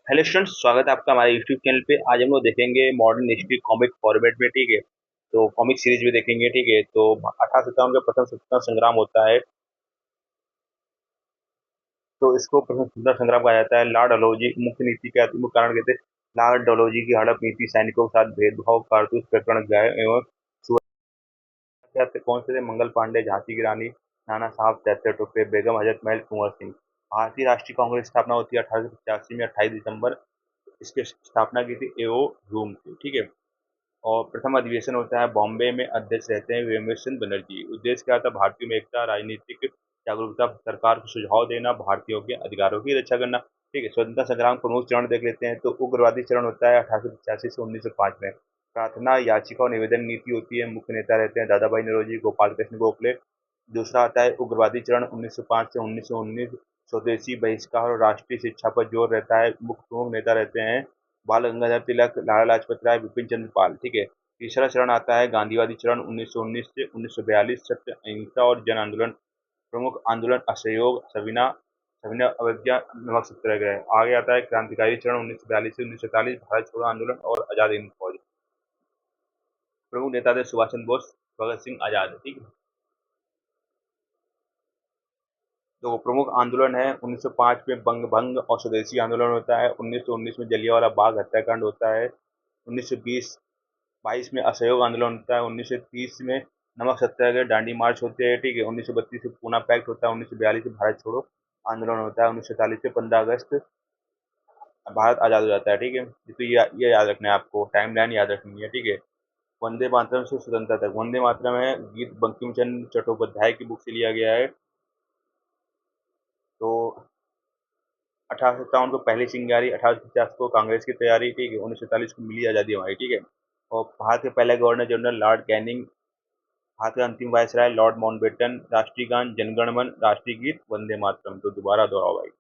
Hello students, स्वागत है आपका हमारे यूट्यूब चैनल पे। आज हम लोग देखेंगे मॉडर्न हिस्ट्री कॉमिक फॉर्मेट में। ठीक है, तो कॉमिक सीरीज भी देखेंगे। ठीक है, तो 1857 का प्रथम स्वतंत्रता संग्राम होता है, तो इसको प्रथम स्वतंत्रता संग्राम कहा जाता है। लॉर्ड डलहौजी मुख्य नीति के मुख्य कारण कहते हैं। लॉर्ड डलहौजी की हड़प नीति, सैनिकों के साथ भेदभाव, कारतूस प्रकरण, गाय एवं सुरक्षा कौन से थे? मंगल पांडे, झांसी की रानी, नाना साहब, चैत्य टोपे, बेगम हजरत महल, कुंवर सिंह। भारतीय राष्ट्रीय कांग्रेस की स्थापना होती है 1885 में, 28 दिसंबर। इसकी स्थापना की थी एओ ह्यूम की। ठीक है, और प्रथम अधिवेशन होता है बॉम्बे में। अध्यक्ष रहते हैं वेमचंद बनर्जी। उद्देश्य क्या था? भारतीयों में एकता, राजनीतिक जागरूकता, सरकार को सुझाव देना, भारतीयों के अधिकारों की रक्षा करना। ठीक है, स्वतंत्रता संग्राम के प्रमुख चरण देख लेते हैं। तो उग्रवादी चरण होता है 1885 से 1905 में। प्रार्थना, याचिका और निवेदन नीति होती है। मुख्य नेता रहते हैं दादा भाई नौरोजी, गोपाल कृष्ण गोखले। दूसरा आता है उग्रवादी चरण 1905 से 1919। स्वदेशी बहिष्कार और राष्ट्रीय शिक्षा पर जोर रहता है। मुख्य प्रमुख नेता रहते हैं बाल गंगाधर तिलक, लाला लाजपत राय, विपिन चंद्र पाल। ठीक है, तीसरा चरण आता है गांधीवादी चरण 1919 से 1942। सत्य, अहिंसा और जन आंदोलन। प्रमुख आंदोलन असहयोग, सविना सविनय अवज्ञा, नमक सत्याग्रह। आगे आता है क्रांतिकारी चरण 1942 से 1947। भारत छोड़ो आंदोलन और आजाद हिंद फौज। प्रमुख नेता थे सुभाष चंद्र बोस, भगत सिंह, आजाद। ठीक है, तो प्रमुख आंदोलन है 1905 में बंग भंग और स्वदेशी आंदोलन होता है। 1919 में जलियांवाला बाग हत्याकांड होता है। 1920 22 में असहयोग आंदोलन होता है। 1930 में नमक सत्याग्रह, दांडी मार्च होते हैं। ठीक है, 1932 में पूना पैक्ट होता है। 1942 में भारत छोड़ो आंदोलन होता है। 1947 से 15 अगस्त भारत आजाद हो जाता है। ठीक है, तो ये याद रखना है आपको, टाइम लाइन याद रखनी है। ठीक है, वंदे मातरम से स्वतंत्रता तक। वंदे मातरम है गीत बंकिम चंद्र चट्टोपाध्याय की बुक से लिया गया है। तो 1857 को पहली चिंगारी, 1850 को कांग्रेस की तैयारी। ठीक है, 1947 को मिली आज़ादी हमारी। ठीक है, और भारत के पहले governor general Lord Canning. Bharat के अंतिम वायसराय लॉर्ड माउंटबेटन। राष्ट्रीय गान जनगण मन, राष्ट्रीय गीत वंदे मातरम। तो दोबारा दोहराओ भाई।